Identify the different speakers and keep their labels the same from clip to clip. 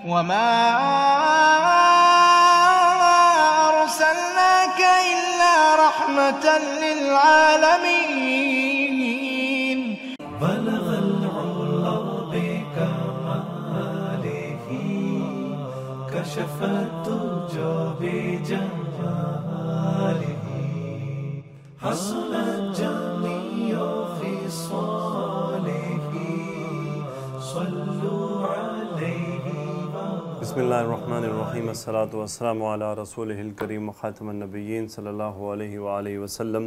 Speaker 1: وما أرسلناك إلا رحمة للعالمين.
Speaker 2: بلغ العلا بكماله كشف الدجى بجماله حسن الجميع خصاله صلوا عليه.
Speaker 3: بسم اللہ الرحمن الرحیم. الصلاۃ والسلام علی رسولہ الکریم خاتم النبیین صلی اللہ علیہ وآلہ وسلم.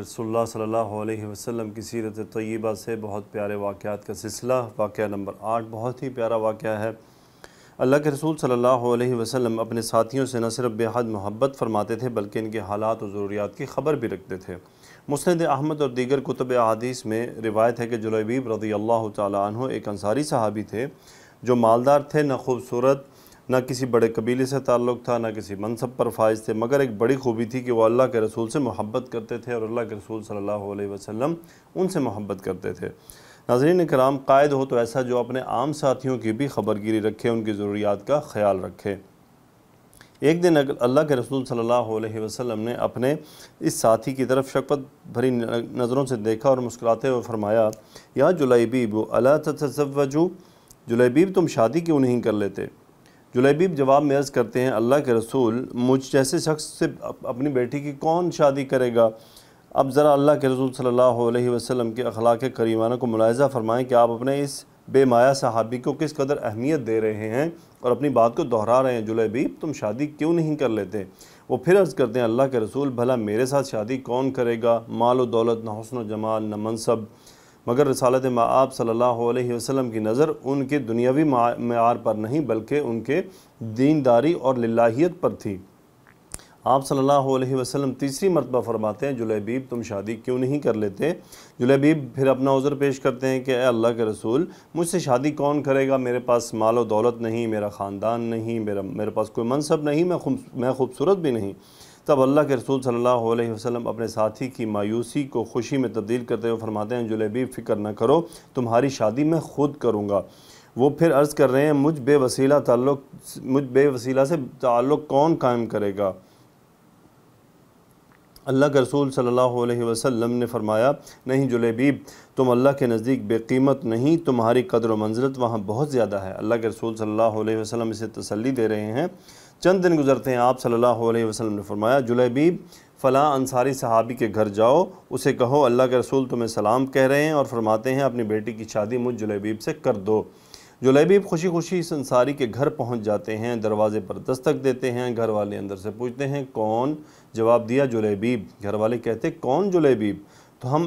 Speaker 3: رسول اللہ صلی اللہ علیہ وسلم کی سیرت طیبہ سے بہت پیارے واقعات کا سلسلہ. واقعہ نمبر 8 بہت ہی پیارا واقعہ ہے. اللہ کے رسول صلی اللہ علیہ وسلم اپنے ساتھیوں سے نہ صرف بے حد محبت فرماتے تھے بلکہ ان کے حالات و ضروریات کی خبر بھی رکھتے تھے. مسند احمد اور دیگر کتب احادیث میں روایت ہے کہ جلیبیب رضی اللہ تعالیٰ عنہ ایک انصاری صحابی تھے جو مالدار تھے، نہ خوبصورت، نہ کسی بڑے قبیلے سے تعلق تھا، نہ کسی منصب پر فائز تھے، مگر ایک بڑی خوبی تھی کہ وہ اللہ کے رسول سے محبت کرتے تھے اور اللہ کے رسول صلی اللہ علیہ وسلم ان سے محبت کرتے تھے. ناظرین کرام، قائد ہو تو ایسا جو اپنے عام ساتھیوں کی بھی خبرگیری رکھے، ان کی ضروریات کا خیال رکھے. ایک دن اللہ کے رسول صلی اللہ علیہ وسلم نے اپنے اس ساتھی کی طرف شفقت بھری نظروں سے دیکھا اور مسکراتے ہوئے فرمایا، یا جلیبیب الا تتزوجو، جلیبیب تم شادی کیوں نہیں کر لیتے؟ جلیبیب جواب میں عرض کرتے ہیں، اللہ کے رسول مجھ جیسے شخص سے اپنی بیٹی کی کون شادی کرے گا؟ اب ذرا اللہ کے رسول صلی اللہ علیہ وسلم کے اخلاق کریمانہ کو ملاحظہ فرمائیں کہ آپ اپنے اس بے مایہ صحابی کو کس قدر اہمیت دے رہے ہیں اور اپنی بات کو دہرا رہے ہیں. جلیبیب تم شادی کیوں نہیں کر لیتے؟ وہ پھر عرض کرتے ہیں، اللہ کے رسول بھلا میرے ساتھ شادی کون کرے گا؟ مال و دولت، نہ حسن و جمال، نہ منصب. مگر رسالت مآب صلی اللہ علیہ وسلم کی نظر ان کے دنیاوی معیار پر نہیں بلکہ ان کے دینداری اور للہیت پر تھی. آپ صلی اللہ علیہ وسلم تیسری مرتبہ فرماتے ہیں، جلیبیب تم شادی کیوں نہیں کر لیتے؟ جلیبیب پھر اپنا عذر پیش کرتے ہیں کہ اے اللہ کے رسول مجھ سے شادی کون کرے گا؟ میرے پاس مال و دولت نہیں، میرا خاندان نہیں، میرے پاس کوئی منصب نہیں، میں خوبصورت بھی نہیں. تب اللہ کے رسول صلی اللہ علیہ وسلم اپنے ساتھی کی مایوسی کو خوشی میں تبدیل کرتے ہوئے فرماتے ہیں، جلیبیب فکر نہ کرو، تمہاری شادی میں خود کروں گا. وہ پھر عرض کر رہے ہیں، مجھ بے وسیلہ سے تعلق کون قائم کرے گا؟ اللہ کے رسول صلی اللہ علیہ وسلم نے فرمایا، نہیں جلیبیب تم اللہ کے نزدیک بے قیمت نہیں، تمہاری قدر و منزلت وہاں بہت زیادہ ہے. اللہ کے رسول صلی اللہ علیہ وسلم اسے تسلی دے رہے ہیں. چند دن گزرتے ہیں، آپ صلی اللہ علیہ وسلم نے فرمایا، جلیبیب فلاں انصاری صحابی کے گھر جاؤ، اسے کہو اللہ کے رسول تمہیں سلام کہہ رہے ہیں اور فرماتے ہیں اپنی بیٹی کی شادی مجھ جلیبیب سے کر دو. جلیبیب خوشی خوشی اس انصاری کے گھر پہنچ جاتے ہیں، دروازے پر دستک دیتے ہیں. گھر والے اندر سے پوچھتے ہیں، کون؟ جواب دیا، جلیبیب. گھر والے کہتے، کون جلیبیب؟ تو ہم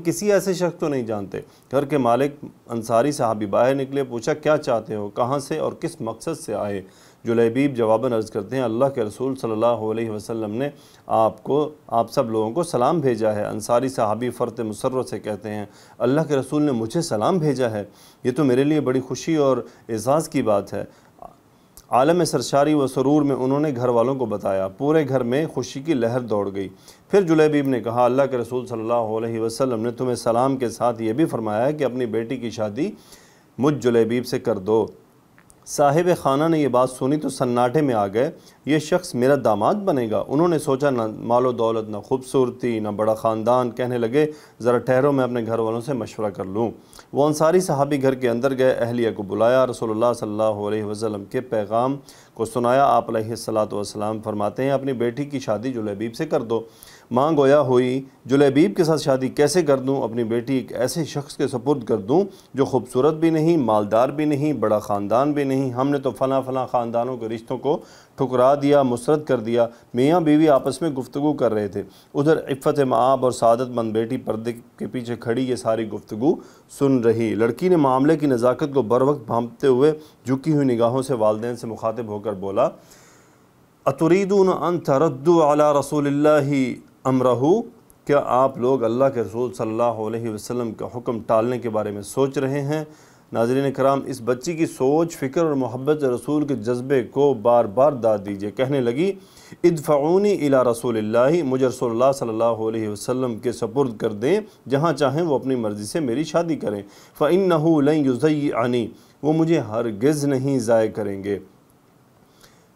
Speaker 3: کسی ایسے شخص کو نہیں جانتے. گھر کے مالک انصاری صحابی باہر نکلے، پوچھا کیا چاہتے ہو، کہاں سے اور کس مقصد سے آئے؟ جلیبیب جواباً عرض کرتے ہیں، اللہ کے رسول صلی اللہ علیہ وسلم نے آپ سب لوگوں کو سلام بھیجا ہے. انصاری صحابی فرط مسرت سے کہتے ہیں، اللہ کے رسول نے مجھے سلام بھیجا ہے، یہ تو میرے لیے بڑی خوشی اور اعزاز کی بات ہے. عالم سرشاری و سرور میں انہوں نے گھر والوں کو بتایا. پورے گھر میں خوشی کی لہر دوڑ گئی. پھر جلیبیب نے کہا، اللہ کے رسول صلی اللہ علیہ وسلم نے تمہیں سلام کے ساتھ یہ بھی فرمایا ہے کہ اپنی بیٹی کی شادی مجھ جلیبیب سے کر دو. صاحب خانہ نے یہ بات سنی تو سناٹے میں آ گئے، یہ شخص میرا داماد بنے گا. انہوں نے سوچا نہ مال و دولت، نہ خوبصورتی، نہ بڑا خاندان. کہنے لگے، ذرا ٹھہرو میں اپنے گھر والوں سے مشورہ کر لوں. وہ انصاری صحابی گھر کے اندر گئے، اہلیہ کو بلایا، رسول اللہ صلی اللہ علیہ وسلم کے پیغام کو سنایا. آپ علیہ السلام فرماتے ہیں، اپنی بیٹی کی شادی جلیبیب سے کر دو. ماں گویا ہوئی، جلیبیب کے ساتھ شادی کیسے کر دوں؟ اپنی بیٹی ایک ایسے شخص کے سپرد کر دوں جو خوبصورت بھی نہیں، مالدار بھی نہیں، بڑا خاندان بھی نہیں. ہم نے تو فلاں خاندانوں کے رشتوں کو ٹھکرا دیا، مسرد کر دیا. میاں بیوی آپس میں گفتگو کر رہے تھے. ادھر عفت مآب اور سعادت مند بیٹی پردے کے پیچھے کھڑی یہ ساری گفتگو سن رہی. لڑکی نے معاملے کی نزاکت کو بروقت بھانپتے ہوئے جھکی ہوئی نگاہوں سے والدین سے مخاطب ہو کر بولا، اتریدون ان تردوا علی رسول اللہ امرہ، کیا آپ لوگ اللہ کے رسول صلی اللہ علیہ وسلم کا حکم ٹالنے کے بارے میں سوچ رہے ہیں؟ ناظرین کرام، اس بچی کی سوچ، فکر اور محبت رسول کے جذبے کو بار بار داد دیجئے. کہنے لگی، ادفعونی الی رسول اللہ، مجھے رسول اللہ صلی اللہ علیہ وسلم کے سپرد کر دیں، جہاں چاہیں وہ اپنی مرضی سے میری شادی کریں. فإنہ لن یضیعنی، وہ مجھے ہرگز نہیں ضائع کریں گے۔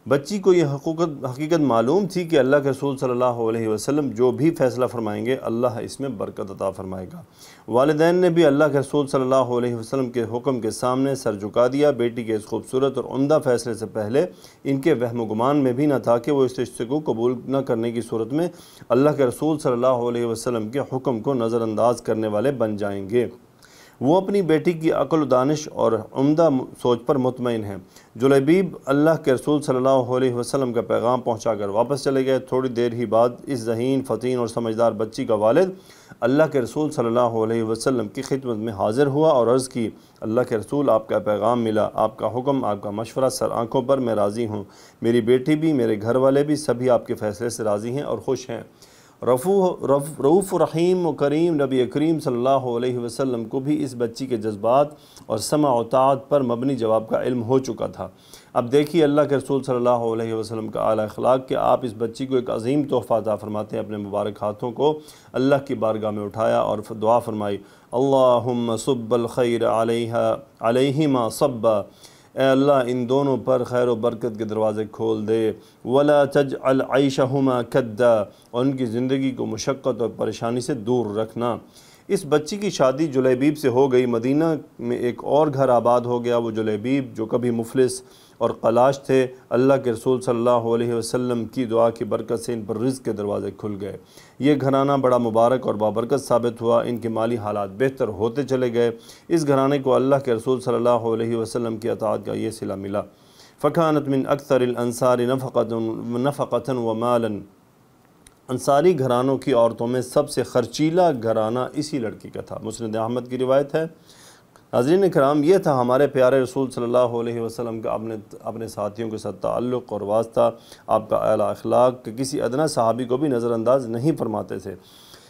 Speaker 3: بچی کو یہ حقیقت معلوم تھی کہ اللہ کے رسول صلی اللہ علیہ وسلم جو بھی فیصلہ فرمائیں گے اللہ اس میں برکت عطا فرمائے گا۔ والدین نے بھی اللہ کے رسول صلی اللہ علیہ وسلم کے حکم کے سامنے سر جھکا دیا۔ بیٹی کے اس خوبصورت اور عمدہ فیصلے سے پہلے ان کے وہم و گمان میں بھی نہ تھا کہ وہ اس رشتے کو قبول نہ کرنے کی صورت میں اللہ کے رسول صلی اللہ علیہ وسلم کے حکم کو نظر انداز کرنے والے بن جائیں گے۔ وہ اپنی بیٹی کی عقل و دانش اور عمدہ سوچ پر مطمئن ہیں۔ جلیبیب اللہ کے رسول صلی اللہ علیہ وسلم کا پیغام پہنچا کر واپس چلے گئے۔ تھوڑی دیر ہی بعد اس ذہین، فطین اور سمجھدار بچی کا والد اللہ کے رسول صلی اللہ علیہ وسلم کی خدمت میں حاضر ہوا اور عرض کی، اللہ کے رسول آپ کا پیغام ملا، آپ کا حکم، آپ کا مشورہ سر آنکھوں پر، میں راضی ہوں۔ میری بیٹی بھی، میرے گھر والے بھی، سبھی آپ کے فیصلے سے راضی ہیں اور خوش ہیں۔ رؤوف رحیم و کریم نبی کریم صلی اللہ علیہ وسلم کو بھی اس بچی کے جذبات اور سمع و طاعت پر مبنی جواب کا علم ہو چکا تھا۔ اب دیکھیے اللہ کے رسول صلی اللہ علیہ وسلم کا اعلیٰ اخلاق کہ آپ اس بچی کو ایک عظیم تحفہ عطا فرماتے ہیں۔ اپنے مبارک ہاتھوں کو اللہ کی بارگاہ میں اٹھایا اور دعا فرمائی، اللہم صب الخیر علیہما صبا، اے اللہ ان دونوں پر خیر و برکت کے دروازے کھول دے، ولا تجعل عیشہما کدا، اور ان کی زندگی کو مشقت اور پریشانی سے دور رکھنا۔ اس بچی کی شادی جلیبیب سے ہو گئی۔ مدینہ میں ایک اور گھر آباد ہو گیا۔ وہ جلیبیب جو کبھی مفلس اور قلاش تھے، اللہ کے رسول صلی اللہ علیہ وسلم کی دعا کی برکت سے ان پر رزق کے دروازے کھل گئے۔ یہ گھرانہ بڑا مبارک اور بابرکت ثابت ہوا۔ ان کے مالی حالات بہتر ہوتے چلے گئے۔ اس گھرانے کو اللہ کے رسول صلی اللہ علیہ وسلم کی اطاعت کا یہ صلہ ملا۔ فکانت من اکثر الانصار نفقۃ ومالا، انصاری گھرانوں کی عورتوں میں سب سے خرچیلا گھرانہ اسی لڑکی کا تھا۔ مسند احمد کی روایت ہے۔ ناظرین کرام، یہ تھا ہمارے پیارے رسول صلی اللہ علیہ وسلم کا اپنے ساتھیوں کے ساتھ تعلق اور واسطہ، آپ کا اعلیٰ اخلاق کہ کسی ادنیٰ صحابی کو بھی نظر انداز نہیں فرماتے تھے۔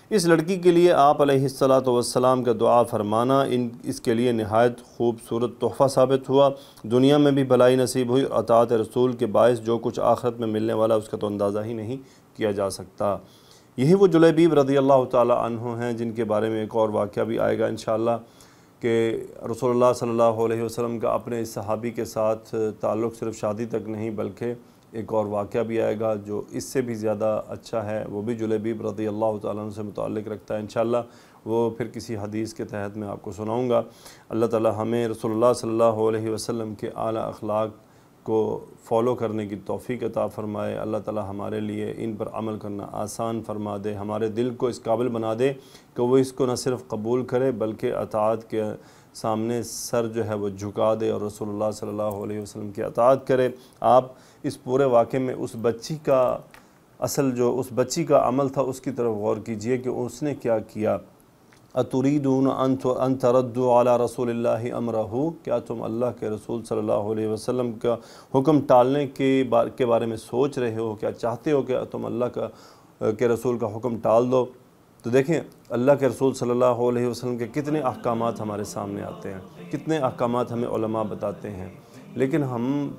Speaker 3: اس لڑکی کے لیے آپ علیہ السلام کا دعا فرمانا اس کے لیے نہایت خوبصورت تحفہ ثابت ہوا۔ دنیا میں بھی بھلائی نصیب ہوئی اور اطاعت رسول کے باعث جو کچھ آخرت میں ملنے والا اس کا تو اندازہ ہی نہیں کیا جا سکتا۔ یہی وہ جلیبیب رضی اللہ تعالی عنہ ہیں جن کے بارے میں ایک اور واقعہ بھی آئے گا انشاءاللہ، کہ رسول اللہ صلی اللہ علیہ وسلم کا اپنے اس صحابی کے ساتھ تعلق صرف شادی تک نہیں بلکہ ایک اور واقعہ بھی آئے گا جو اس سے بھی زیادہ اچھا ہے، وہ بھی جلیبیب رضی اللہ تعالیٰ عنہ سے متعلق رکھتا ہے۔ انشاءاللہ وہ پھر کسی حدیث کے تحت میں آپ کو سناؤں گا۔ اللہ تعالیٰ ہمیں رسول اللہ صلی اللہ علیہ وسلم کے اعلیٰ اخلاق کو فالو کرنے کی توفیق عطا فرمائے۔ اللہ تعالیٰ ہمارے لیے ان پر عمل کرنا آسان فرما دے، ہمارے دل کو اس قابل بنا دے کہ وہ اس کو نہ صرف قبول کرے بلکہ اطاعت کے سامنے سر جو ہے وہ جھکا دے اور رسول اللہ صلی اللہ علیہ وسلم کی اطاعت کرے۔ آپ اس پورے واقعے میں اس بچی کا عمل تھا اس کی طرف غور کیجئے کہ اس نے کیا کیا۔ اتریدون ان تردوا علی رسول اللہ امرہ، کیا تم اللہ کے رسول صلی اللہ علیہ وسلم کا حکم ٹالنے کے بارے میں سوچ رہے ہو؟ کیا چاہتے ہو کہ تم اللہ کے رسول کا حکم ٹال دو؟ تو دیکھیں اللہ کے رسول صلی اللہ علیہ وسلم کے کتنے احکامات ہمارے سامنے آتے ہیں، کتنے احکامات ہمیں علماء بتاتے ہیں، لیکن ہم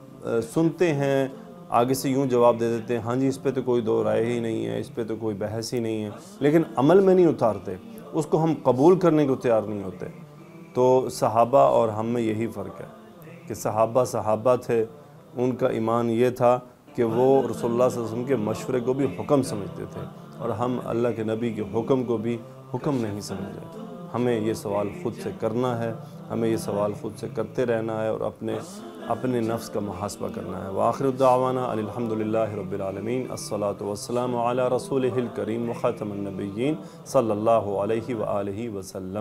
Speaker 3: سنتے ہیں، آگے سے یوں جواب دے دیتے ہیں، ہاں جی اس پہ تو کوئی دو رائے ہی نہیں ہے، اس پہ تو کوئی بحث ہی نہیں ہے، لیکن عمل میں نہیں اتارتے، اس کو ہم قبول کرنے کو تیار نہیں ہوتے۔ تو صحابہ اور ہم میں یہی فرق ہے کہ صحابہ تھے، ان کا ایمان یہ تھا کہ وہ رسول اللہ صلی اللہ علیہ وسلم کے مشورے کو بھی حکم سمجھتے تھے، اور ہم اللہ کے نبی کے حکم کو بھی حکم نہیں سمجھتے۔ ہمیں یہ سوال خود سے کرنا ہے، ہمیں یہ سوال خود سے کرتے رہنا ہے اور اپنے نفس کا محاسبہ کرنا ہے۔ وآخر دعوانا ان الحمدللہ رب العالمین، الصلاۃ والسلام علی رسولہ الکریم وخاتم النبیین صلی اللہ علیہ وآلہ وسلم۔